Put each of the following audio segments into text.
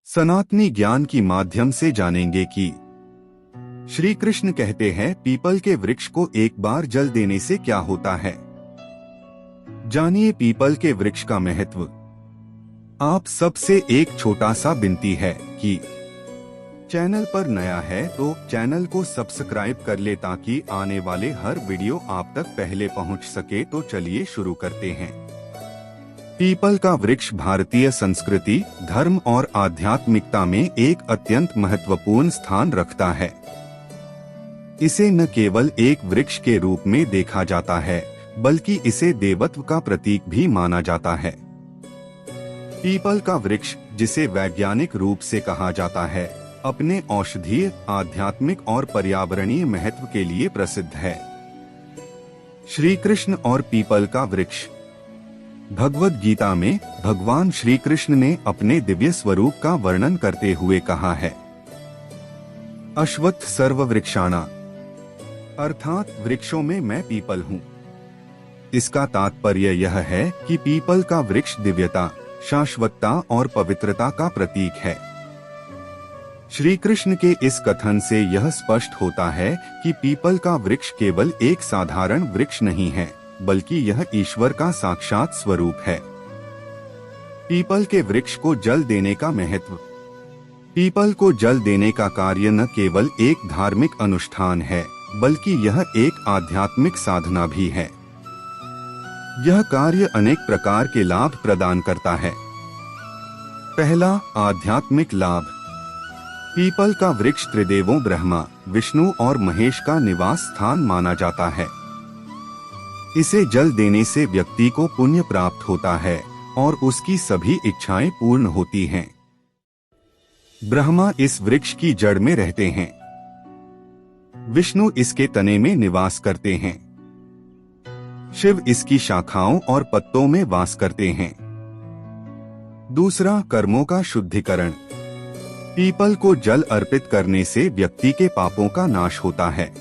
सनातनी ज्ञान की माध्यम से जानेंगे कि श्री कृष्ण कहते हैं पीपल के वृक्ष को एक बार जल देने से क्या होता है। जानिए पीपल के वृक्ष का महत्व। आप सबसे एक छोटा सा विनती है कि चैनल पर नया है तो चैनल को सब्सक्राइब कर ले ताकि आने वाले हर वीडियो आप तक पहले पहुंच सके। तो चलिए शुरू करते हैं। पीपल का वृक्ष भारतीय संस्कृति, धर्म और आध्यात्मिकता में एक अत्यंत महत्वपूर्ण स्थान रखता है। इसे न केवल एक वृक्ष के रूप में देखा जाता है बल्कि इसे देवत्व का प्रतीक भी माना जाता है। पीपल का वृक्ष, जिसे वैज्ञानिक रूप से कहा जाता है, अपने औषधीय, आध्यात्मिक और पर्यावरणीय महत्व के लिए प्रसिद्ध है। श्री कृष्ण और पीपल का वृक्ष। भगवद गीता में भगवान श्री कृष्ण ने अपने दिव्य स्वरूप का वर्णन करते हुए कहा है, अश्वत्थ सर्व वृक्षाणा, अर्थात वृक्षों में मैं पीपल हूँ। इसका तात्पर्य यह है कि पीपल का वृक्ष दिव्यता, शाश्वतता और पवित्रता का प्रतीक है। श्री कृष्ण के इस कथन से यह स्पष्ट होता है कि पीपल का वृक्ष केवल एक साधारण वृक्ष नहीं है बल्कि यह ईश्वर का साक्षात स्वरूप है। पीपल के वृक्ष को जल देने का महत्व। पीपल को जल देने का कार्य न केवल एक धार्मिक अनुष्ठान है बल्कि यह एक आध्यात्मिक साधना भी है। यह कार्य अनेक प्रकार के लाभ प्रदान करता है। पहला, आध्यात्मिक लाभ। पीपल का वृक्ष त्रिदेवों ब्रह्मा, विष्णु और महेश का निवास स्थान माना जाता है। इसे जल देने से व्यक्ति को पुण्य प्राप्त होता है और उसकी सभी इच्छाएं पूर्ण होती हैं। ब्रह्मा इस वृक्ष की जड़ में रहते हैं। विष्णु इसके तने में निवास करते हैं। शिव इसकी शाखाओं और पत्तों में वास करते हैं। दूसरा, कर्मों का शुद्धिकरण। पीपल को जल अर्पित करने से व्यक्ति के पापों का नाश होता है।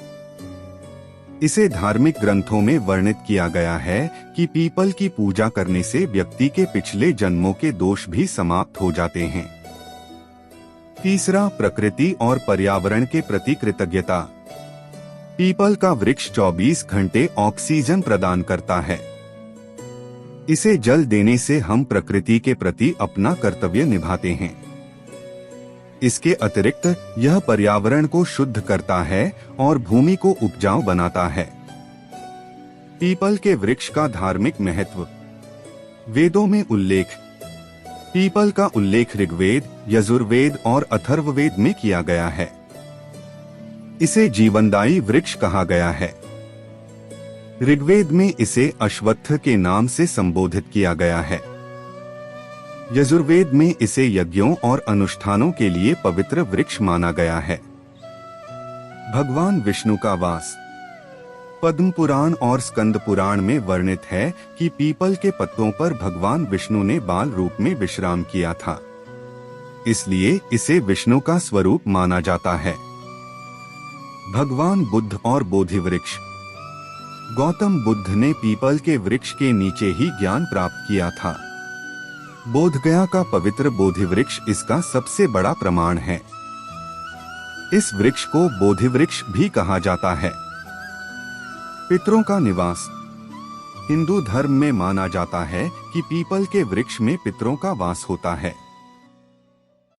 इसे धार्मिक ग्रंथों में वर्णित किया गया है कि पीपल की पूजा करने से व्यक्ति के पिछले जन्मों के दोष भी समाप्त हो जाते हैं। तीसरा, प्रकृति और पर्यावरण के प्रति कृतज्ञता। पीपल का वृक्ष 24 घंटे ऑक्सीजन प्रदान करता है। इसे जल देने से हम प्रकृति के प्रति अपना कर्तव्य निभाते हैं। इसके अतिरिक्त यह पर्यावरण को शुद्ध करता है और भूमि को उपजाऊ बनाता है। पीपल के वृक्ष का धार्मिक महत्व। वेदों में उल्लेख। पीपल का उल्लेख ऋग्वेद, यजुर्वेद और अथर्ववेद में किया गया है। इसे जीवनदायी वृक्ष कहा गया है। ऋग्वेद में इसे अश्वत्थ के नाम से संबोधित किया गया है। यजुर्वेद में इसे यज्ञों और अनुष्ठानों के लिए पवित्र वृक्ष माना गया है। भगवान विष्णु का वास। पद्म पुराण और स्कंद पुराण में वर्णित है कि पीपल के पत्तों पर भगवान विष्णु ने बाल रूप में विश्राम किया था, इसलिए इसे विष्णु का स्वरूप माना जाता है। भगवान बुद्ध और बोधि वृक्ष। गौतम बुद्ध ने पीपल के वृक्ष के नीचे ही ज्ञान प्राप्त किया था। बोधगया का पवित्र बोधि वृक्ष इसका सबसे बड़ा प्रमाण है। इस वृक्ष को बोधि वृक्ष भी कहा जाता है। पितरों का निवास। हिंदू धर्म में माना जाता है कि पीपल के वृक्ष में पितरों का वास होता है।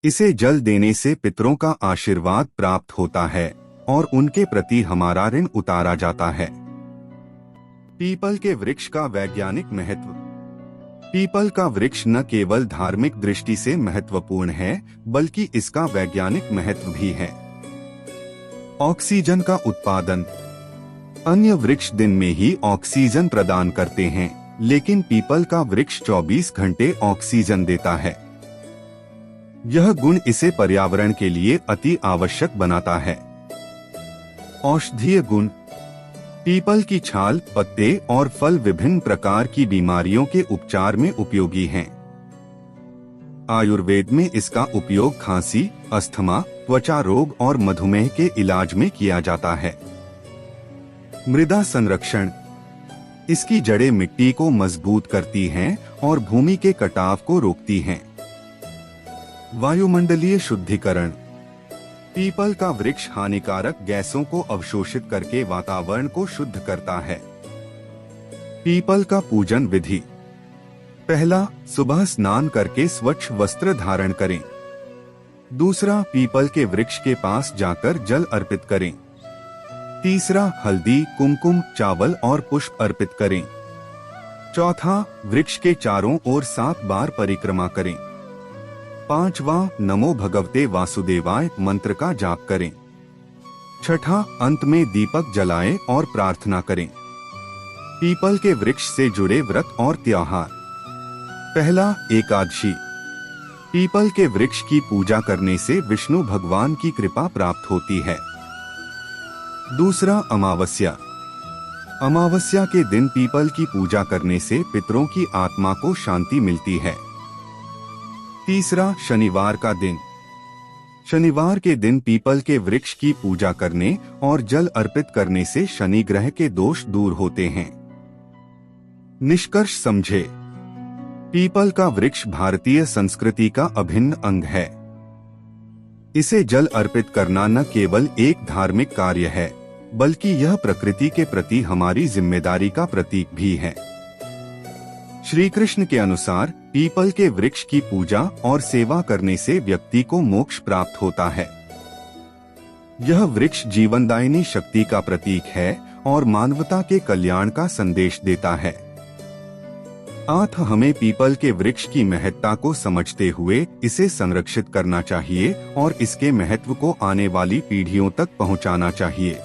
इसे जल देने से पितरों का आशीर्वाद प्राप्त होता है और उनके प्रति हमारा ऋण उतारा जाता है। पीपल के वृक्ष का वैज्ञानिक महत्व। पीपल का वृक्ष न केवल धार्मिक दृष्टि से महत्वपूर्ण है बल्कि इसका वैज्ञानिक महत्व भी है। ऑक्सीजन का उत्पादन। अन्य वृक्ष दिन में ही ऑक्सीजन प्रदान करते हैं, लेकिन पीपल का वृक्ष 24 घंटे ऑक्सीजन देता है। यह गुण इसे पर्यावरण के लिए अति आवश्यक बनाता है। औषधीय गुण। पीपल की छाल, पत्ते और फल विभिन्न प्रकार की बीमारियों के उपचार में उपयोगी हैं। आयुर्वेद में इसका उपयोग खांसी, अस्थमा, त्वचा रोग और मधुमेह के इलाज में किया जाता है। मृदा संरक्षण। इसकी जड़ें मिट्टी को मजबूत करती हैं और भूमि के कटाव को रोकती हैं। वायुमंडलीय शुद्धिकरण। पीपल का वृक्ष हानिकारक गैसों को अवशोषित करके वातावरण को शुद्ध करता है। पीपल का पूजन विधि। पहला, सुबह स्नान करके स्वच्छ वस्त्र धारण करें। दूसरा, पीपल के वृक्ष के पास जाकर जल अर्पित करें। तीसरा, हल्दी, कुमकुम, चावल और पुष्प अर्पित करें। चौथा, वृक्ष के चारों ओर 7 बार परिक्रमा करें। पांचवा, नमो भगवते वासुदेवाय मंत्र का जाप करें। छठा, अंत में दीपक जलाएं और प्रार्थना करें। पीपल के वृक्ष से जुड़े व्रत और त्योहार। पहला, एकादशी। पीपल के वृक्ष की पूजा करने से विष्णु भगवान की कृपा प्राप्त होती है। दूसरा, अमावस्या। अमावस्या के दिन पीपल की पूजा करने से पितरों की आत्मा को शांति मिलती है। तीसरा, शनिवार का दिन। शनिवार के दिन पीपल के वृक्ष की पूजा करने और जल अर्पित करने से शनि ग्रह के दोष दूर होते हैं। निष्कर्ष समझे। पीपल का वृक्ष भारतीय संस्कृति का अभिन्न अंग है। इसे जल अर्पित करना न केवल एक धार्मिक कार्य है, बल्कि यह प्रकृति के प्रति हमारी जिम्मेदारी का प्रतीक भी है। श्री कृष्ण के अनुसार पीपल के वृक्ष की पूजा और सेवा करने से व्यक्ति को मोक्ष प्राप्त होता है। यह वृक्ष जीवनदायिनी शक्ति का प्रतीक है और मानवता के कल्याण का संदेश देता है। अतः हमें पीपल के वृक्ष की महत्ता को समझते हुए इसे संरक्षित करना चाहिए और इसके महत्व को आने वाली पीढ़ियों तक पहुंचाना चाहिए।